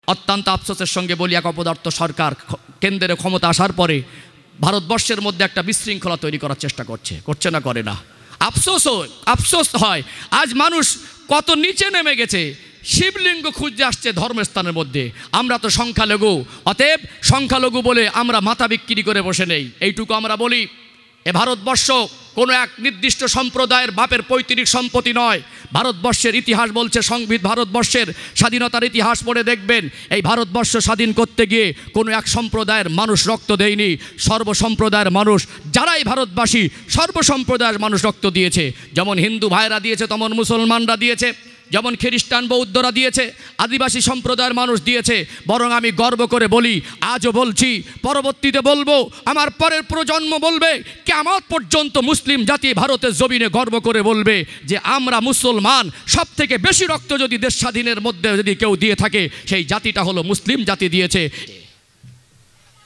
অত্যন্ত আফসোসের সঙ্গে বলি, এক অপদার্থ সরকার কেন্দ্রে ক্ষমতা আসার পরে ভারতবর্ষের মধ্যে একটা বিশৃঙ্খলা তৈরি করার চেষ্টা করছে না করে না। আফসোস হয় আজ মানুষ কত নিচে নেমে গেছে, শিবলিঙ্গ খুঁজতে আসছে ধর্মস্থানের মধ্যে। আমরা তো সংখ্যালঘু, অতএব সংখ্যালঘু বলে আমরা মাথা বিক্রি করে বসে নেই, এইটুকু আমরা বলি। এ ভারতবর্ষ কোনো এক নির্দিষ্ট সম্প্রদায়ের বাপের পৈতৃক সম্পত্তি নয়। ভারতবর্ষের ইতিহাস বলছে, ভারতবর্ষের স্বাধীনতার ইতিহাস পড়ে দেখবেন, এই ভারতবর্ষ স্বাধীন করতে গিয়ে কোনো এক সম্প্রদায়ের মানুষ রক্ত দেয়নি, সর্বসম্প্রদায়ের মানুষ, যারাই ভারতবাসী সর্বসম্প্রদায়ের মানুষ রক্ত দিয়েছে। যেমন হিন্দু ভাইরা দিয়েছে, তেমন মুসলমানরা দিয়েছে, যেমন খ্রিস্টান বৌদ্ধরা দিয়েছে, আদিবাসী সম্প্রদায়ের মানুষ দিয়েছে। বরং আমি গর্ব করে বলি, আজও বলছি, পরবর্তীতে বলবো, আমার পরের প্রজন্ম বলবে, কিয়ামত পর্যন্ত মুসলিম জাতি ভারতের জমিনে গর্ব করে বলবে যে আমরা মুসলমান। সব থেকে বেশি রক্ত যদি দেশ স্বাধীনের মধ্যে যদি কেউ দিয়ে থাকে, সেই জাতিটা হলো মুসলিম জাতি দিয়েছে।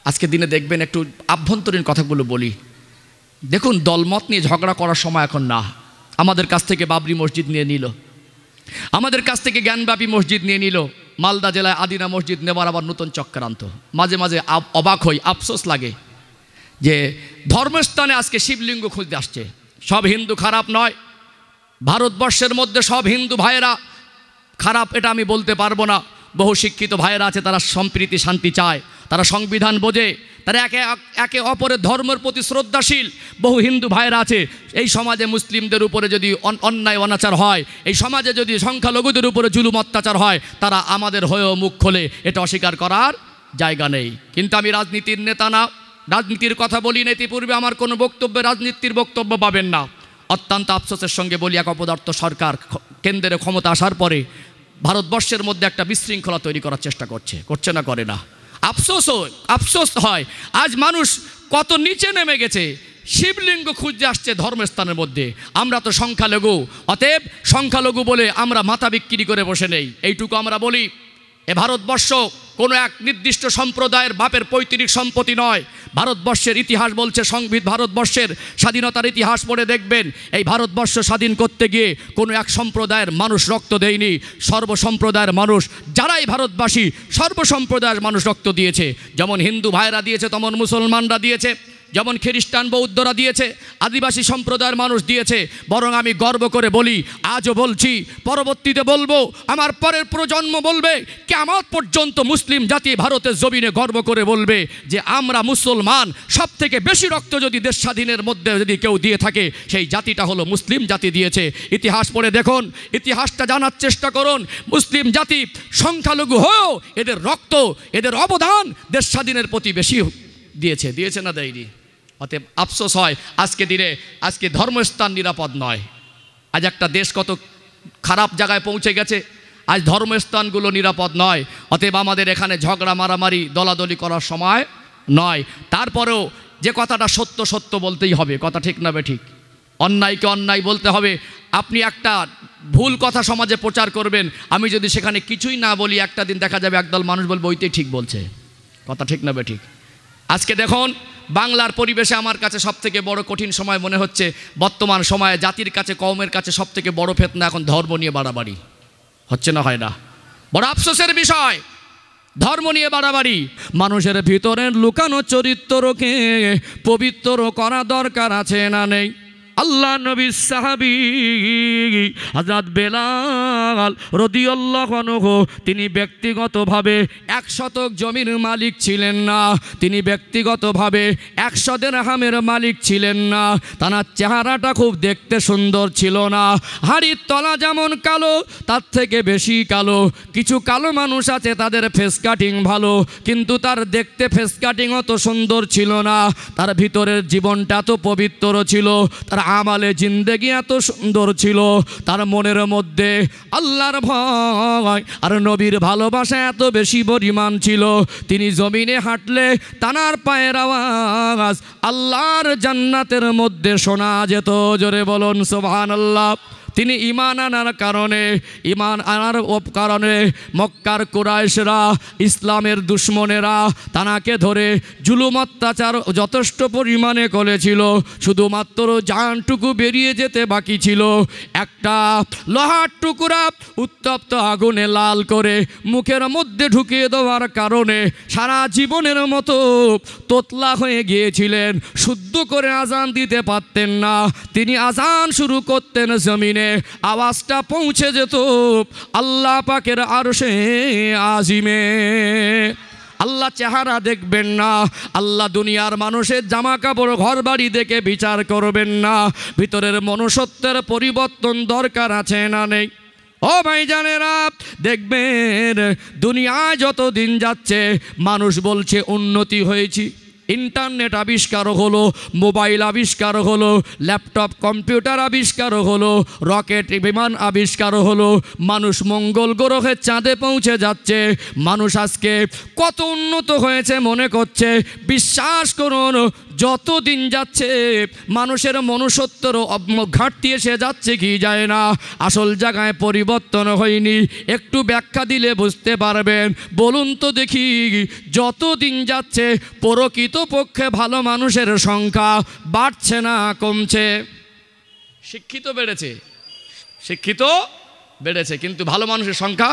আজকে দিনে দেখবেন, একটু আভ্যন্তরীণ কথাগুলো বলি। দেখুন, দলমত নিয়ে ঝগড়া করার সময় এখন না। আমাদের কাছ থেকে বাবরি মসজিদ নিয়ে নিল, আমাদের কাছ থেকে জ্ঞানব্যাপী মসজিদ নিয়ে নিল, মালদা জেলায় আদিনা মসজিদ নেবার আবার নতুন চক্রান্ত। মাঝে মাঝে অবাক হই, আফসোস লাগে যে ধর্মস্থানে আজকে শিবলিঙ্গ খুঁজতে আসছে। সব হিন্দু খারাপ নয়, ভারতবর্ষের মধ্যে সব হিন্দু ভাইয়েরা খারাপ এটা আমি বলতে পারবো না। বহু শিক্ষিত ভাইয়েরা আছে, তারা সম্প্রীতি শান্তি চায়, তারা সংবিধান বোঝে, তারা একে অপরের ধর্মের প্রতি শ্রদ্ধাশীল। বহু হিন্দু ভাইয়েরা আছে, এই সমাজে মুসলিমদের উপরে যদি অন্যায় অনাচার হয়, এই সমাজে যদি সংখ্যালঘুদের উপরে জুলুম অত্যাচার হয়, তারা আমাদের হয়েও মুখ খোলে, এটা অস্বীকার করার জায়গা নেই। কিন্তু আমি রাজনীতির নেতা না, রাজনীতির কথা বলি না, ইতিপূর্বে আমার কোনো বক্তব্যে রাজনীতির বক্তব্য পাবেন না। অত্যন্ত আফসোসের সঙ্গে বলি, এক অপদার্থ সরকার কেন্দ্রে ক্ষমতা আসার পরে ভারতবর্ষের মধ্যে একটা বিশৃঙ্খলা তৈরি করার চেষ্টা করছে না করে না। আফসোস হয় আজ মানুষ কত নিচে নেমে গেছে, শিবলিঙ্গ খুঁজতে আসছে ধর্মস্থানের মধ্যে। আমরা তো সংখ্যালঘু, অতএব সংখ্যালঘু বলে আমরা মাথা বিক্রি করে বসে নেই, এইটুকু আমরা বলি। এ ভারতবর্ষ কোনো এক নির্দিষ্ট সম্প্রদায়ের বাপের পৈতৃক সম্পত্তি নয়। ভারতবর্ষের ইতিহাস বলছে, ভারতবর্ষের স্বাধীনতার ইতিহাস পড়ে দেখবেন, এই ভারতবর্ষ স্বাধীন করতে গিয়ে কোনো এক সম্প্রদায়ের মানুষ রক্ত দেয়নি, সর্বসম্প্রদায়ের মানুষ, যারাই ভারতবাসী সর্বসম্প্রদায়ের মানুষ রক্ত দিয়েছে। যেমন হিন্দু ভাইরা দিয়েছে, তেমন মুসলমানরা দিয়েছে, যেমন খ্রিস্টান বৌদ্ধরা দিয়েছে, আদিবাসী সম্প্রদায়ের মানুষ দিয়েছে। বরং আমি গর্ব করে বলি, আজও বলছি, পরবর্তীতে বলবো, আমার পরের প্রজন্ম বলবে, কিয়ামত পর্যন্ত মুসলিম জাতি ভারতের জমিনে গর্ব করে বলবে যে আমরা মুসলমান। সব থেকে বেশি রক্ত যদি দেশ স্বাধীনের মধ্যে যদি কেউ দিয়ে থাকে, সেই জাতিটা হলো মুসলিম জাতি দিয়েছে। ইতিহাস পড়ে দেখুন, ইতিহাসটা জানার চেষ্টা করুন। মুসলিম জাতি সংখ্যালঘু হয়েও এদের রক্ত, এদের অবদান দেশ স্বাধীনের প্রতি বেশি দিয়েছে না দেয়নি। অতএব আফসোস হয় আজকে দিনে, আজকে ধর্মস্থান নিরাপদ নয়। আজ একটা দেশ কত খারাপ জায়গায় পৌঁছে গেছে, আজ ধর্মস্থানগুলো নিরাপদ নয়। অতএব আমাদের এখানে ঝগড়া মারামারি দলাদলি করার সময় নয়। তারপরেও যে কথাটা সত্য বলতেই হবে, কথা ঠিক না বে ঠিক, অন্যায়কে অন্যায় বলতে হবে। আপনি একটা ভুল কথা সমাজে প্রচার করবেন, আমি যদি সেখানে কিছুই না বলি, একটা দিন দেখা যাবে একদল মানুষ বলবে ওইটাই ঠিক বলছে, কথা ঠিক না বে ঠিক। আজকে দেখুন, বাংলার পরিবেশে আমার কাছে সবথেকে বড় কঠিন সময় মনে হচ্ছে বর্তমান সময়ে, জাতির কাছে, কওমের কাছে সবথেকে বড় ফিতনা এখন ধর্ম নিয়ে বাড়াবাড়ি হচ্ছে না, হয় না? বড় আফসোসের বিষয়, ধর্ম নিয়ে বাড়াবাড়ি। মানুষের ভিতরের লুকানো চরিত্রকে পবিত্র করা দরকার আছে না নেই? আল্লাহ নবীর সাহাবী হযরত বেলাল রাদিয়াল্লাহু আনহু, তিনি ব্যক্তিগতভাবে 1 শতক জমির মালিক ছিলেন না, তিনি ব্যক্তিগতভাবে 100 দিরহামের মালিক ছিলেন না। তার চেহারাটা খুব দেখতে সুন্দর ছিল না, হাড়ির তলা যেমন কালো তার থেকে বেশি কালো। কিছু কালো মানুষ আছে তাদের ফেস কাটিং ভালো, কিন্তু তার দেখতে ফেস কাটিং অত সুন্দর ছিল না। তার ভিতরের জীবনটা তো পবিত্র ছিল, তার আমালে জিন্দেগি এত সুন্দর ছিল, তার মনের মধ্যে আল্লাহর ভয় আর নবীর ভালোবাসা এত বেশি পরিমাণ ছিল। তিনি জমিনে হাঁটলে তানার পায়ের আওয়াজ আল্লাহর জান্নাতের মধ্যে শোনা যেত। জোরে বলুন সুবহানাল্লাহ। তিনি ঈমান আনার কারণে মক্কার কুরাইশরা, ইসলামের দুশমনেরা তানাকে ধরে জুলুম অত্যাচার যথেষ্ট পরিমাণে করেছিল। শুধুমাত্র জানটুকু বেরিয়ে যেতে বাকি ছিল। একটা লোহার টুকরা উত্তপ্ত আগুনে লাল করে মুখের মধ্যে ঢুকিয়ে দেওয়ার কারণে সারা জীবনের মতো তোতলা হয়ে গিয়েছিলেন। শুদ্ধ করে আজান দিতে পারতেন না। তিনি আজান শুরু করতেন, জমিনে আওয়াজটা পৌঁছে যেত আল্লাহ পাকের আরশে আজিমে। আল্লাহ চেহারা দেখবেন না, আল্লাহ দুনিয়ার মানুষের জামা কাপড় ঘর বাড়ি দেখে বিচার করবেন না। ভিতরের মনুষ্যত্বের পরিবর্তন দরকার আছে না নেই? ও ভাইজানেরা, দেখবেন দুনিয়ায় যত দিন যাচ্ছে মানুষ বলছে উন্নতি হয়েছি। ইন্টারনেট আবিষ্কার হলো, মোবাইল আবিষ্কার হলো, ল্যাপটপ কম্পিউটার আবিষ্কার হলো, রকেট বিমান আবিষ্কার হলো, মানুষ মঙ্গল গ্রহের চাঁদে পৌঁছে যাচ্ছে। মানুষ আজকে কত উন্নত হয়েছে মনে করছে। বিশ্বাস করুন, যত দিন যাচ্ছে মানুষের মনুষ্যত্বের ঘাটতি এসে যাচ্ছে কি যায় না, আসল জায়গায় পরিবর্তন হয়নি। একটু ব্যাখ্যা দিলে বুঝতে পারবেন। বলুন তো দেখি, যত দিন যাচ্ছে প্রকৃতপক্ষে ভালো মানুষের সংখ্যা বাড়ছে না কমছে? শিক্ষিত বেড়েছে কিন্তু ভালো মানুষের সংখ্যা,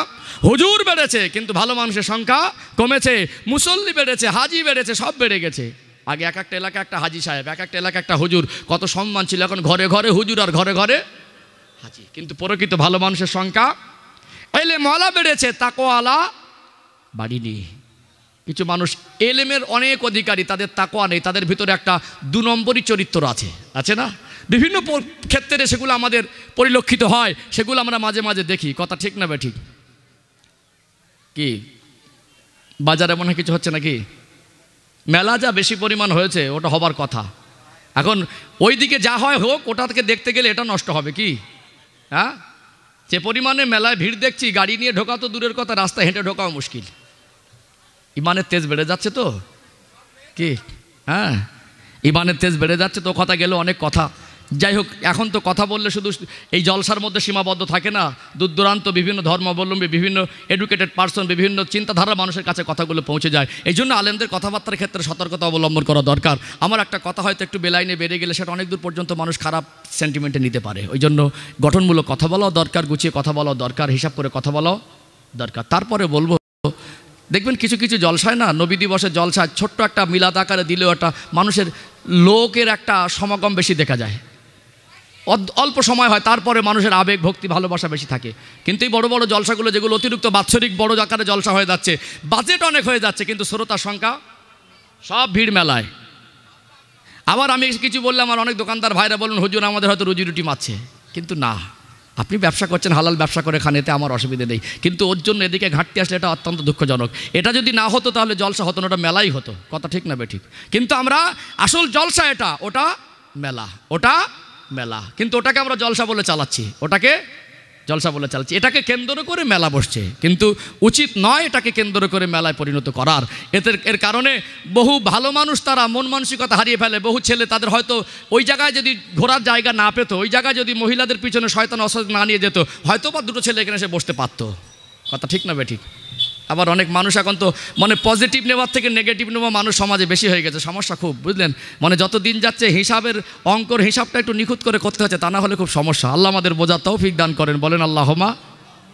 হুজুর বেড়েছে কিন্তু ভালো মানুষের সংখ্যা কমেছে। মুসল্লি বেড়েছে, হাজি বেড়েছে, সব বেড়ে গেছে। আগে এক একটা এলাকা একটা হাজি সাহেব, এক একটা এলাকা একটা হুজুর, কত সম্মান ছিল। এখন ঘরে ঘরে হুজুর আর ঘরে ঘরে হাজি। কিন্তু প্রকৃত ভালো মানুষের সংখ্যা, এলেমওয়ালা বেড়েছে, তাকওয়ালা বাড়িনি। কিছু মানুষ এলেমের অনেক অধিকারী, তাদের তাকওয়া নেই, তাদের ভিতরে একটা 2 নম্বরই চরিত্র আছে না? বিভিন্ন ক্ষেত্রে সেগুলো আমাদের পরিলক্ষিত হয়, সেগুলো আমরা মাঝে মাঝে দেখি। কথা ঠিক না বেঠিক? কি বাজারে মনে হয় কিছু হচ্ছে নাকি? মেলা যা বেশি পরিমাণ হয়েছে ওটা হবার কথা। এখন ওই দিকে যা হয় হোক, ওটা থেকে দেখতে গেলে এটা নষ্ট হবে কি? হ্যাঁ, যে পরিমাণে মেলায় ভিড় দেখছি, গাড়ি নিয়ে ঢোকা তো দূরের কথা, রাস্তায় হেঁটে ঢোকাও মুশকিল। ইমানের তেজ বেড়ে যাচ্ছে তো কি? হ্যাঁ, ইমানের তেজ বেড়ে যাচ্ছে তো। কথা গেল অনেক কথা। যাই হোক, এখন তো কথা বললে শুধু এই জলসার মধ্যে সীমাবদ্ধ থাকে না। দূর দূরান্ত বিভিন্ন ধর্মাবলম্বী, বিভিন্ন এডুকেটেড পার্সন, বিভিন্ন চিন্তাধারা মানুষের কাছে কথাগুলো পৌঁছে যায়। এই জন্য আলেমদের কথাবার্তার ক্ষেত্রে সতর্কতা অবলম্বন করা দরকার। আমার একটা কথা হয়তো একটু বেলাইনে বেড়ে গেলে সেটা অনেক দূর পর্যন্ত মানুষ খারাপ সেন্টিমেন্টে নিতে পারে। ওই জন্য গঠনমূলক কথা বলাও দরকার, গুছিয়ে কথা বলাও দরকার, হিসাব করে কথা বলাও দরকার। তারপরে বলবো, দেখবেন কিছু কিছু জলসায় না, নবী দিবসের জলসায় ছোট্ট একটা মিলাদ আকারে দিলেও একটা মানুষের লোকের একটা সমাগম বেশি দেখা যায়। অল্প সময় হয়, তারপরে মানুষের আবেগ ভক্তি ভালোবাসা বেশি থাকে। কিন্তু এই বড় বড় জলসাগুলো যেগুলো অতিরিক্ত বাৎসরিক বড় আকারে জলসা হয়ে যাচ্ছে, বাজেট অনেক হয়ে যাচ্ছে, কিন্তু শ্রোতার সংখ্যা সব ভিড় মেলায়। আবার আমি কিছু বললে আমার অনেক দোকানদার ভাইরা বলুন, হুজুর আমাদের হয়তো রুজি রুটি মারছে। কিন্তু না, আপনি ব্যবসা করছেন, হালাল ব্যবসা করে খান, এতে আমার অসুবিধে নেই। কিন্তু ওর জন্য এদিকে ঘাটতি আসলে এটা অত্যন্ত দুঃখজনক। এটা যদি না হতো তাহলে জলসা হতো না, ওটা মেলাই হতো। কথা ঠিক না বেঠিক? কিন্তু আমরা আসল জলসা এটা, ওটা মেলা, কিন্তু ওটাকে আমরা জলসা বলে চালাচ্ছি, এটাকে কেন্দ্র করে মেলা বসছে। কিন্তু উচিত নয় এটাকে কেন্দ্র করে মেলায় পরিণত করার। এর কারণে বহু ভালো মানুষ তারা মন মানসিকতা হারিয়ে ফেলে। বহু ছেলে তাদের হয়তো ওই জায়গায় যদি ঘোরার জায়গা না পেত, ওই জায়গায় যদি মহিলাদের পিছনে শয়তান অসৎ না নিয়ে যেত, হয়তো বা 2টো ছেলে এখানে এসে বসতে পারতো। কথা ঠিক না বেঠিক? আবার অনেক মানুষ এখন তো মানে পজিটিভ নেওয়ার থেকে নেগেটিভ নেওয়া মানুষ সমাজে বেশি হয়ে গেছে। সমস্যা খুব, বুঝলেন? মানে যত দিন যাচ্ছে হিসাবের হিসাবটা একটু নিখুঁত করে করতে হচ্ছে, তা না হলে খুব সমস্যা। আল্লাহ আমাদের বোঝার তৌফিক দান করেন, বলেন আল্লাহুম্মা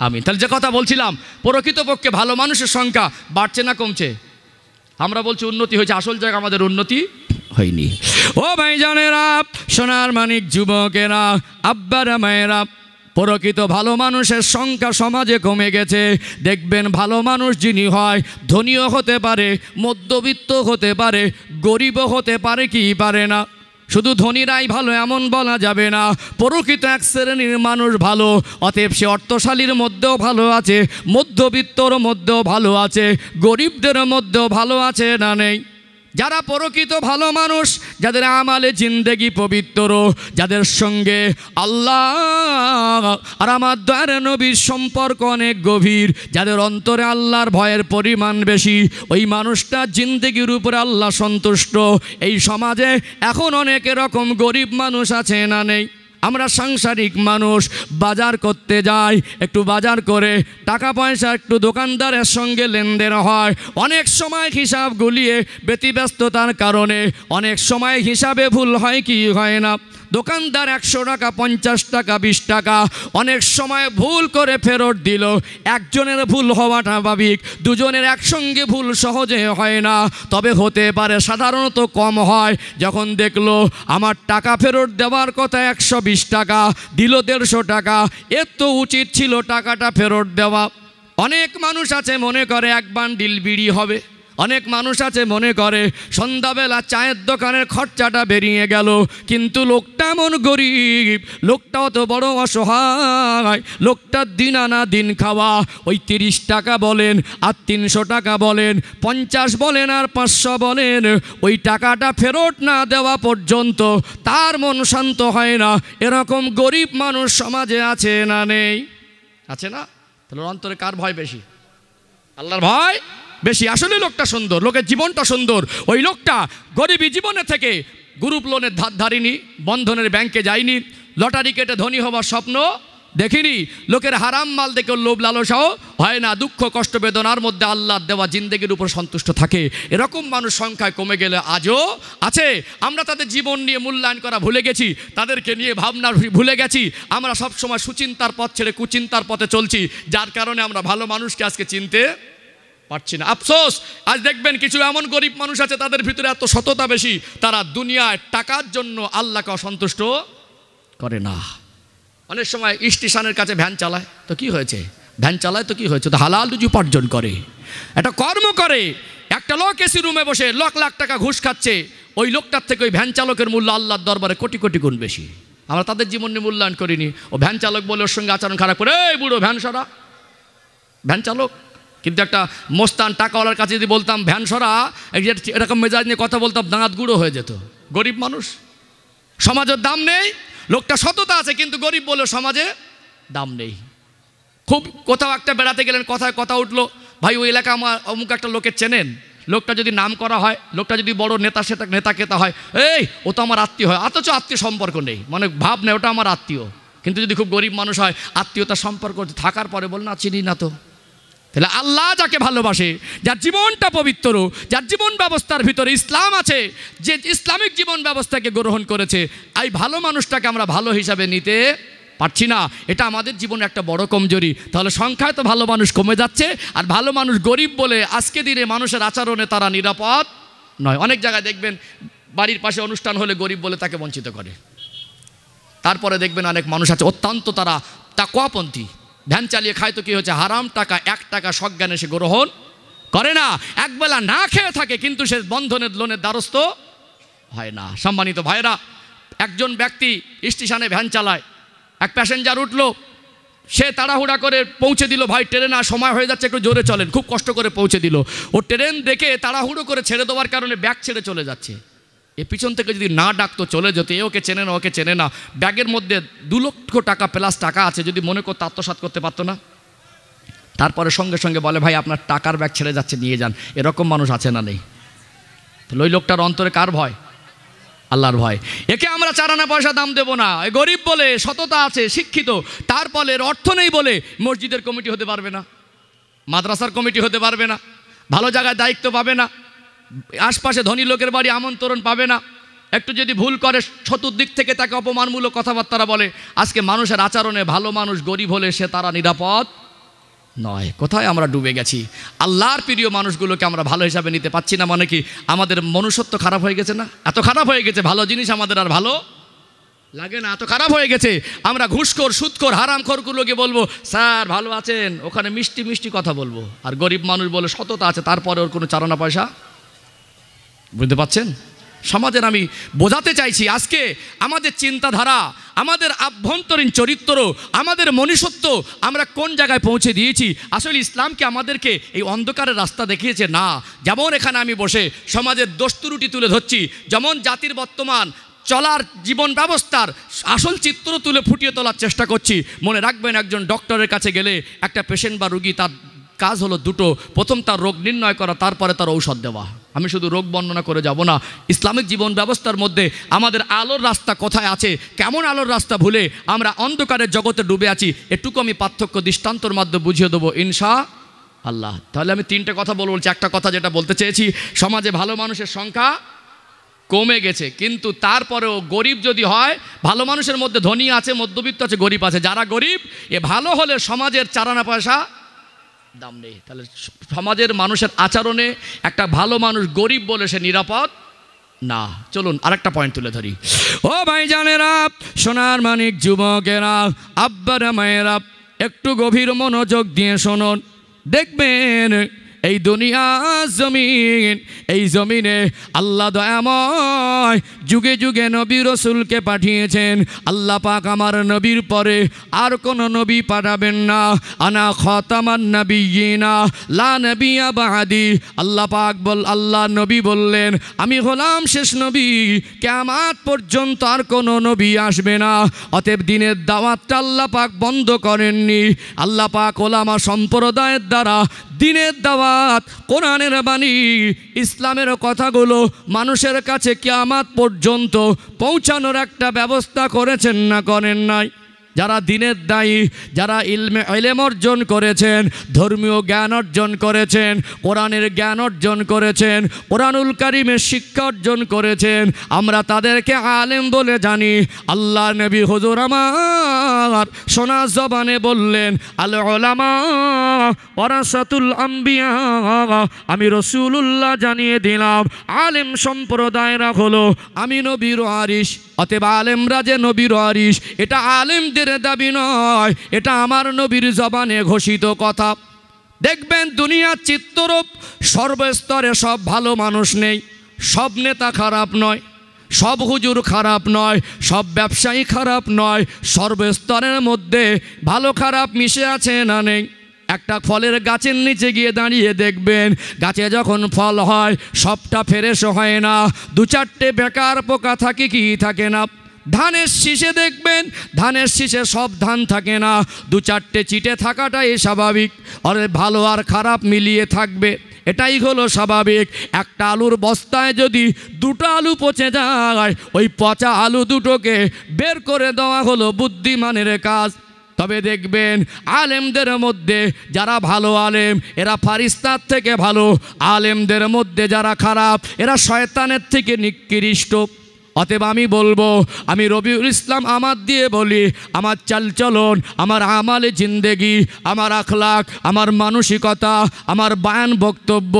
আমিন। তাহলে যে কথা বলছিলাম, প্রকৃতপক্ষে ভালো মানুষের সংখ্যা বাড়ছে না কমছে? আমরা বলছি উন্নতি হয়েছে, আসল জায়গা আমাদের উন্নতি হয়নি। ও ভাইজানেরা, সোনার মানিক যুবকেরা, আব্বারা মায়েরা, প্রকৃত ভালো মানুষের সংখ্যা সমাজে কমে গেছে। দেখবেন ভালো মানুষ যিনি হয়, ধনীও হতে পারে, মধ্যবিত্ত হতে পারে, গরিবও হতে পারে, কি পারে না। শুধু ধনীরাই ভালো এমন বলা যাবে না। প্রকৃত এক শ্রেণীর মানুষ ভালো, অতএব সে অর্থশালীর মধ্যেও ভালো আছে, মধ্যবিত্তর মধ্যেও ভালো আছে, গরিবদের মধ্যেও ভালো আছে না নেই? যারা প্রকৃত ভালো মানুষ, যাদের আমালে জিন্দেগি পবিত্র, যাদের সঙ্গে আল্লাহ আর আমার দয়ার নবীর সম্পর্ক অনেক গভীর, যাদের অন্তরে আল্লাহর ভয়ের পরিমাণ বেশি, ওই মানুষটা জিন্দেগির উপরে আল্লাহ সন্তুষ্ট। এই সমাজে এখন অনেক এরকম গরিব মানুষ আছে না নেই? আমরা সাংসারিক মানুষ, বাজার করতে যাই, একটু বাজার করে টাকা পয়সা একটু দোকানদারের সঙ্গে লেনদেন হয়, অনেক সময় হিসাব গুলিয়ে ব্যতিব্যস্ততার কারণে অনেক সময় হিসাবে ভুল হয় কি হয় না। দোকানদার 100 টাকা 50 টাকা 20 টাকা অনেক সময় ভুল করে ফেরত দিল। একজনের ভুল হওয়াটা স্বাভাবিক, দুজনের একসঙ্গে ভুল সহজে হয় না, তবে হতে পারে সাধারণত কম হয়। যখন দেখলো আমার টাকা ফেরত দেওয়ার কথা 120 টাকা, দিল 150 টাকা, এর তো উচিত ছিল টাকাটা ফেরত দেওয়া। অনেক মানুষ আছে মনে করে এক বান্ডিল বিড়ি হবে, অনেক মানুষ আছে মনে করে সন্ধ্যাবেলা চায়ের দোকানের খরচাটা বেরিয়ে গেল, কিন্তু লোকটা এমন গরিব, লোকটাও তো বড় অসহায়, লোকটার দিন আনা দিন খাওয়া, ওই 30 টাকা বলেন আর 300 টাকা বলেন, 50 বলেন আর 500 বলেন, ওই টাকাটা ফেরত না দেওয়া পর্যন্ত তার মন শান্ত হয় না। এরকম গরিব মানুষ সমাজে আছে না নেই? আছে না? তাহলে অন্তরে কার ভয় বেশি? আল্লাহর ভয় বেশি। আসলে লোকটা সুন্দর, লোকের জীবনটা সুন্দর। ওই লোকটা গরিবী জীবনে থেকে গ্রুপ লোনের ধার ধারিনি, বন্ধনের ব্যাংকে যায়নি, লটারি কেটে ধনী হওয়ার স্বপ্ন দেখিনি, লোকের হারাম মাল দেখে লোভ লালসাও হয় না, দুঃখ কষ্ট বেদনার মধ্যে আল্লাহর দেওয়া জিন্দেগির উপর সন্তুষ্ট থাকে। এরকম মানুষ সংখ্যায় কমে গেলে আজও আছে। আমরা তাদের জীবন নিয়ে মূল্যায়ন করা ভুলে গেছি, তাদেরকে নিয়ে ভাবনা ভুলে গেছি। আমরা সবসময় সুচিন্তার পথ ছেড়ে কুচিন্তার পথে চলছি, যার কারণে আমরা ভালো মানুষকে আজকে চিনতে পারছি না। আফসোস, আজ দেখবেন কিছু এমন গরিব মানুষ আছে তাদের ভিতরে এত সততা বেশি, তারা দুনিয়ায় টাকার জন্য আল্লাহকে অসন্তুষ্ট করে না। অনেক সময় স্টেশনের কাছে ভ্যান চালায়, তো কি হয়েছে? ভ্যান চালায় তো কি হয়েছে? তো হালাল রুজি উপার্জন করে, একটা কর্ম করে। একটা লোক এসি রুমে বসে লাখ লাখ টাকা ঘুষ খাচ্ছে, ওই লোকটার থেকে ওই ভ্যান চালকের মূল্য আল্লাহর দরবারে কোটি কোটি গুণ বেশি। আমরা তাদের জীবন নিয়ে মূল্যায়ন করিনি। ও ভ্যান চালক বলে ওর সঙ্গে আচরণ খারাপ করে, এই বুড়ো ভ্যান সরা, ভ্যান চালক। কিন্তু একটা মোস্তান টাকাওয়ালার কাছে যদি বলতাম ভ্যান সরা, এরকম মেজাজ নিয়ে কথা বলতাম, দাঁত গুঁড়ো হয়ে যেত। গরিব মানুষ, সমাজের দাম নেই। লোকটা সততা আছে কিন্তু গরিব বলে সমাজে দাম নেই। খুব কোথাও একটা বেড়াতে গেলেন, কথায় কথা উঠলো, ভাই ওই এলাকা আমার অমুক একটা লোকের চেনেন? লোকটা যদি নাম করা হয়, লোকটা যদি বড় নেতা কেতা হয়, এই ও তো আমার আত্মীয় হয়, অথচ আত্মীয় সম্পর্ক নেই, মানে ভাব নেই ওটা আমার আত্মীয়। কিন্তু যদি খুব গরিব মানুষ হয়, আত্মীয়তার সম্পর্ক থাকার পরে বল না চিনি না তো। তাহলে আল্লাহ যাকে ভালোবাসে, যার জীবনটা পবিত্র, যার জীবন ব্যবস্থার ভিতরে ইসলাম আছে, যে ইসলামিক জীবন ব্যবস্থাকে গ্রহণ করেছে, এই ভালো মানুষটাকে আমরা ভালো হিসাবে নিতে পারছি না। এটা আমাদের জীবনে একটা বড় কমজোরি। তাহলে সংখ্যায় তো ভালো মানুষ কমে যাচ্ছে, আর ভালো মানুষ গরিব বলে আজকে দিনে মানুষের আচরণে তারা নিরাপদ নয়। অনেক জায়গায় দেখবেন বাড়ির পাশে অনুষ্ঠান হলে গরিব বলে তাকে বঞ্চিত করে। তারপরে দেখবেন অনেক মানুষ আছে অত্যন্ত তারা তাকওয়াপন্থী, ভ্যান চালিয়ে খায় তো কি হচ্ছে, হারাম টাকা 1 টাকা সজ্ঞানে সে গ্রহণ করে না, একবেলা না খেয়ে থাকে, কিন্তু সে বন্ধনের লোনের দ্বারস্থ হয় না। সম্মানিত ভাইরা, একজন ব্যক্তি স্টেশনে ভ্যান চালায়, এক প্যাসেঞ্জার উঠলো, সে তাড়াহুড়া করে পৌঁছে দিল, ভাই ট্রেন আর সময় হয়ে যাচ্ছে, একটু জোরে চলেন, খুব কষ্ট করে পৌঁছে দিল। ও ট্রেন দেখে তাড়াহুড়ো করে ছেড়ে দেওয়ার কারণে ব্যাগ ছেড়ে চলে যাচ্ছে। এ পিছন থেকে যদি না ডাকতো চলে যেত, এ ওকে চেনে না, ওকে চেনে না, ব্যাগের মধ্যে 2 লক্ষ টাকা প্লাস টাকা আছে, যদি মনে করতো আত্মসাৎ করতে পারতো না? তারপরে সঙ্গে সঙ্গে বলে, ভাই আপনার টাকার ব্যাগ ছেড়ে যাচ্ছে, নিয়ে যান। এরকম মানুষ আছে না নেই? তাহলে ওই লোকটার অন্তরে কার ভয়? আল্লাহর ভয়। একে আমরা 4 আনা পয়সা দাম দেব না। এই গরিব বলে, সততা আছে, শিক্ষিত, তারপরে অর্থ নেই বলে মসজিদের কমিটি হতে পারবে না, মাদ্রাসার কমিটি হতে পারবে না, ভালো জায়গায় দায়িত্ব পাবে না, আশপাশে ধনী লোকের বাড়ি আমন্ত্রণ পাবে না। একটু যদি ভুল করে চতুর্দিক থেকে তাকে অপমানমূলক কথাবার্তা বলে। আজকে মানুষের আচরণে ভালো মানুষ গরিব হলে সে তারা নিরাপদ নয়। কোথায় আমরা ডুবে গেছি? আল্লাহর প্রিয় মানুষগুলোকে আমরা ভালো হিসাবে নিতে পারছি না, মানে কি আমাদের মনুষ্যত্ব খারাপ হয়ে গেছে না? এত খারাপ হয়ে গেছে, ভালো জিনিস আমাদের আর ভালো লাগে না, এত খারাপ হয়ে গেছে। আমরা ঘুষখোর, সুদখোর, হারামখোরগুলোকে বলবো স্যার ভালো আছেন, ওখানে মিষ্টি মিষ্টি কথা বলবো, আর গরিব মানুষ বলে সততা আছে, তারপরে ওর কোনো 4 আনা পয়সা। বুঝতে পারছেন? সমাজের আমি বোঝাতে চাইছি, আজকে আমাদের চিন্তাধারা, আমাদের আভ্যন্তরীণ চরিত্র, আমাদের মনুষ্যত্ব আমরা কোন জায়গায় পৌঁছে দিয়েছি। আসলে ইসলামকে আমাদেরকে এই অন্ধকারের রাস্তা দেখিয়েছে না। যেমন এখানে আমি বসে সমাজের দোষ ত্রুটি তুলে ধরছি, যেমন জাতির বর্তমান চলার জীবন ব্যবস্থার আসল চিত্র তুলে ফুটিয়ে তোলার চেষ্টা করছি। মনে রাখবেন, একজন ডক্টরের কাছে গেলে একটা পেশেন্ট বা রুগী তার কাজ হলো দুটো। প্রথম তার রোগ নির্ণয় করা, তারপরে তার ঔষধ দেওয়া। আমি শুধু রোগ বর্ণনা করে যাব না। ইসলামিক জীবন ব্যবস্থার মধ্যে আমাদের আলোর রাস্তা কোথায় আছে, কেমন আলোর রাস্তা ভুলে আমরা অন্ধকারের জগতে ডুবে আছি, এটুকু আমি পার্থক্য দৃষ্টান্তর মাধ্যমে বুঝিয়ে দেবো ইনশাআল্লাহ। তাহলে আমি তিনটে কথা বলছি। একটা কথা যেটা বলতে চেয়েছি, সমাজে ভালো মানুষের সংখ্যা কমে গেছে, কিন্তু তারপরেও গরিব যদি হয়, ভালো মানুষের মধ্যে ধনী আছে, মধ্যবিত্ত আছে, গরিব আছে। যারা গরিব এ ভালো হলে সমাজের চারানা পয়সা দাম নেই। তাহলে সমাজের মানুষের আচরণে একটা ভালো মানুষ গরিব বলে সে নিরাপদ না। চলুন আরেকটা পয়েন্ট তুলে ধরি। ও ভাইজানেরা, সোনার মানিক যুবকেরা, আব্বারা মায়েরা, একটু গভীর মনোযোগ দিয়ে শুনুন। দেখবেন এই দুনিয়া জমিন, এই জমিনে আল্লাহ দয়াময় যুগে যুগে নবী রসুলকে পাঠিয়েছেন। আল্লাহ পাক আমার নবীর পরে আর কোনো নবী পাঠাবেন না। আনা খাতামান নাবিয়িনা লা নাবিয়্যা বাদি। আল্লাহ পাক আল্লাহ নবী বললেন, আমি হলাম শেষ নবী, কিয়ামত পর্যন্ত আর কোনো নবী আসবে না। অতএব দিনের দাওয়াতটা আল্লাহ পাক বন্ধ করেননি। আল্লাহ পাক ওলামা সম্প্রদায়ের দ্বারা দিনের দাওয়াত, কোরআনের বাণী, ইসলামের কথাগুলো মানুষের কাছে কিয়ামত পর্যন্ত পৌঁছানোর একটা ব্যবস্থা করেছেন না করেন নাই? যারা দিনের দায়ী, যারা ইলম অর্জন করেছেন, ধর্মীয় জ্ঞান অর্জন করেছেন, কোরআনের জ্ঞান অর্জন করেছেন, কোরআনুল কারীমের শিক্ষা অর্জন করেছেন, আমরা তাদেরকে আলেম বলে জানি। আল্লাহ নবী হুজুর আমার সোনা জবানে বললেন, আল উলামা ওয়ারাসাতুল আম্বিয়া। আমি রাসূলুল্লাহ জানিয়ে দিলাম, আলেম সম্প্রদায়রা হলো আমি নবীর ওয়ারিস। অতএব আলেমরা যে নবীর ওয়ারিস, এটা আলেমদের দাবি নয়, এটা আমার নবীর জবানে ঘোষিত কথা। দেখবেন দুনিয়ার চিত্ররূপ, সর্বস্তরে সব ভালো মানুষ নেই, সব নেতা খারাপ নয়, সব হুজুর খারাপ নয়, সব ব্যবসায়ী খারাপ নয়, সর্বস্তরের মধ্যে ভালো খারাপ মিশে আছে না নেই? একটা ফলের গাছের নিচে গিয়ে দাঁড়িয়ে দেখবেন, গাছে যখন ফল হয় সবটা ফ্রেশ হয় না, দু চারটে বেকার পোকা থাকে কি থাকে না? ধানের শীষে দেখবেন, ধানের শীষে সব ধান থাকে না, দু চারটে চিটে থাকাটাই স্বাভাবিক। আর ভালো আর খারাপ মিলিয়ে থাকবে, এটাই হলো স্বাভাবিক। একটা আলুর বস্তায় যদি দুটো আলু পচে যায়, ওই পচা আলু দুটোকে বের করে দেওয়া হলো বুদ্ধিমানের কাজ। তবে দেখবেন আলেমদের মধ্যে যারা ভালো আলেম, এরা ফারিস্তার থেকে ভালো। আলেমদের মধ্যে যারা খারাপ, এরা শয়তানের থেকে নিকৃষ্ট। অতএব আমি বলবো, আমি রবিউল ইসলাম আমার দিয়ে বলি, আমার চালচলন, আমার আমালে জিন্দেগি, আমার আখলাক, আমার মানসিকতা, আমার বায়ান বক্তব্য,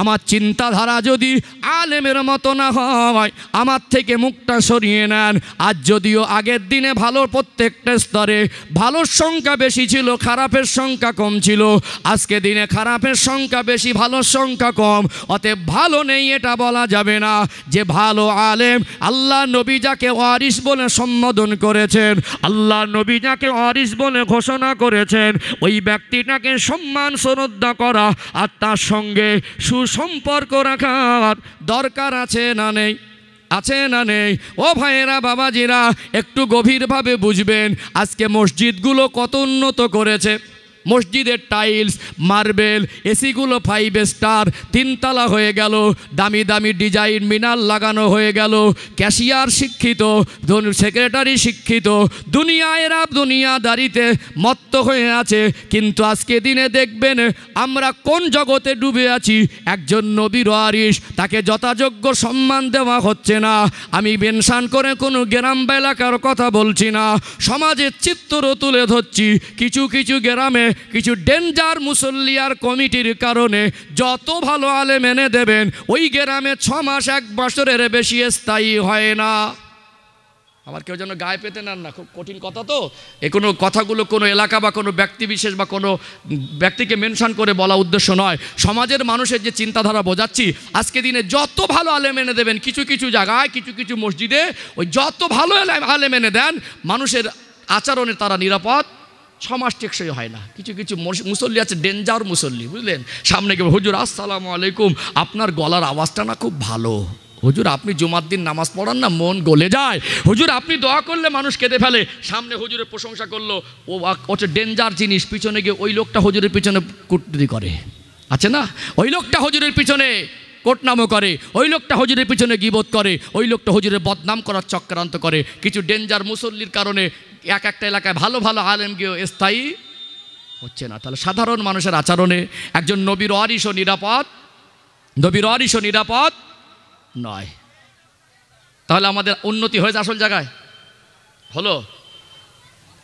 আমার চিন্তাধারা যদি আলেমের মতো না হয়, আমার থেকে মুখটা সরিয়ে নেন। আজ যদিও আগের দিনে ভালোর প্রত্যেকটা স্তরে ভালোর সংখ্যা বেশি ছিল, খারাপের সংখ্যা কম ছিল। আজকে দিনে খারাপের সংখ্যা বেশি, ভালোর সংখ্যা কম। অতএব ভালো নেই এটা বলা যাবে না। যে ভালো আলেম, আল্লাহ নবী যাকে ওয়ারিস বলে সম্বোধন করেছেন, আল্লাহ নবী যাকে ওয়ারিস বলে ঘোষণা করেছেন, ওই ব্যক্তিটাকে সম্মান শ্রদ্ধা করা আর তার সঙ্গে সুসম্পর্ক রাখার দরকার আছে না নেই? আছে না নেই? ও ভাইয়েরা, বাবাজিরা, একটু গভীরভাবে বুঝবেন। আজকে মসজিদগুলো কত উন্নত করেছে। মসজিদের টাইলস, মার্বেল, এসিগুলো 5 স্টার, 3 তলা হয়ে গেল, দামি দামি ডিজাইন মিনার লাগানো হয়ে গেল, ক্যাশিয়ার শিক্ষিত, সেক্রেটারি শিক্ষিত, দুনিয়ায়রা দুনিয়াদারিতে মত্ত হয়ে আছে। কিন্তু আজকে দিনে দেখবেন আমরা কোন জগতে ডুবে আছি। একজন নবীর ওয়ারিস, তাকে যথাযোগ্য সম্মান দেওয়া হচ্ছে না। আমি মেনশন করে কোনো গ্রাম বা এলাকার কথা বলছি না, সমাজের চিত্র তুলে ধরছি। কিছু কিছু গ্রামে কিছু ডেঞ্জার মুসল্লিয়ার কমিটির কারণে যত ভালো আলেম এনে দেবেন, ওই গ্রামে 6 মাস 1 বছরের বেশি স্থায়ী হয় না। আমার কেউ যেন গায়ে পেতে নেন না, খুব কঠিন কথা তো। কোনো কথাগুলো কোনো এলাকা বা কোনো ব্যক্তি বিশেষ বা কোনো ব্যক্তিকে মেনশন করে বলা উদ্দেশ্য নয়। সমাজের মানুষের যে চিন্তাধারা বোঝাচ্ছি। আজকে দিনে যত ভালো আলেম এনে দেবেন, কিছু কিছু জায়গায়, কিছু কিছু মসজিদে ওই যত ভালো আলেম এনে দেন, মানুষের আচরণে তারা নিরাপদ 6 মাস টেকসই হয় না। কিছু কিছু মুসল্লি আছে ডেঞ্জার মুসল্লি, বুঝলেন? সামনে গিয়ে হুজুর আসসালামু আলাইকুম, আপনার গলার আওয়াজটা না খুব ভালো। হুজুর আপনি জুমার দিন নামাজ পড়ান না, মন গলে যায়। হুজুর আপনি দোয়া করলে মানুষ কেঁদে ফেলে। সামনে হুজুরের প্রশংসা করলো, ও হচ্ছে ডেঞ্জার জিনিস, পিছনে গিয়ে ওই লোকটা হুজুরের পিছনে কুটনি করে, আছে না? ওই লোকটা হুজুরের পিছনে কোটনামও করে, ওই লোকটা হুজুরের পিছনে গীবত করে, ওই লোকটা হুজুরের বদনাম করার চক্রান্ত করে। কিছু ডেঞ্জার মুসল্লির কারণে এক একটা এলাকায় ভালো ভালো আলেম গিয়েও স্থায়ী হচ্ছে না। তাহলে সাধারণ মানুষের আচরণে একজন নবীর ওয়ারিসও নিরাপদ, নবীর ওয়ারিসও নিরাপদ নয়। তাহলে আমাদের উন্নতি হয়েছে আসল জায়গায় হলো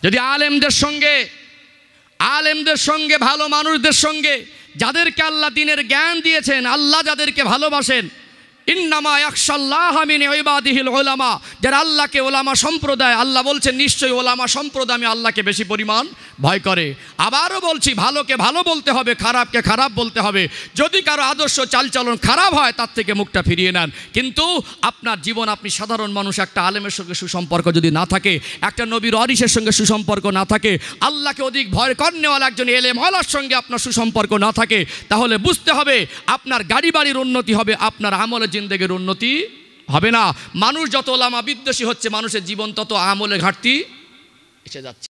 যদি আলেমদের সঙ্গে ভালো মানুষদের সঙ্গে, যাদেরকে আল্লাহ দ্বীনের জ্ঞান দিয়েছেন, আল্লাহ যাদেরকে ভালোবাসেন, ইন্নামা ইয়াখশাল্লাহা মিন ইবাদিহিল উলামা, যারা আল্লাহকে ওলামা সম্প্রদায়, আল্লাহ বলছেন নিশ্চয়ই ওলামা সম্প্রদায় আমি আল্লাহকে বেশি পরিমাণ ভয় করে। আবারও বলছি, ভালোকে ভালো বলতে হবে, খারাপকে খারাপ বলতে হবে। যদি কারো আদর্শ চালচলন খারাপ হয় তার থেকে মুখটা ফিরিয়ে নেন। কিন্তু আপনার জীবন, আপনি সাধারণ মানুষ, একটা আলেমের সঙ্গে সুসম্পর্ক যদি না থাকে, একটা নবীর ওয়ারিসের সঙ্গে সুসম্পর্ক না থাকে, আল্লাহকে অধিক ভয় করনেওয়ালা একজন এলেমওয়ালার সঙ্গে আপনার সুসম্পর্ক না থাকে, তাহলে বুঝতে হবে আপনার গাড়ি বাড়ির উন্নতি হবে, আপনার আমলের জিন্দেগির উন্নতি হবে না। মানুষ যত ওলামা বিদ্বেষী হচ্ছে, মানুষের জীবন তত আমলে ঘাটতি এসে যাচ্ছে।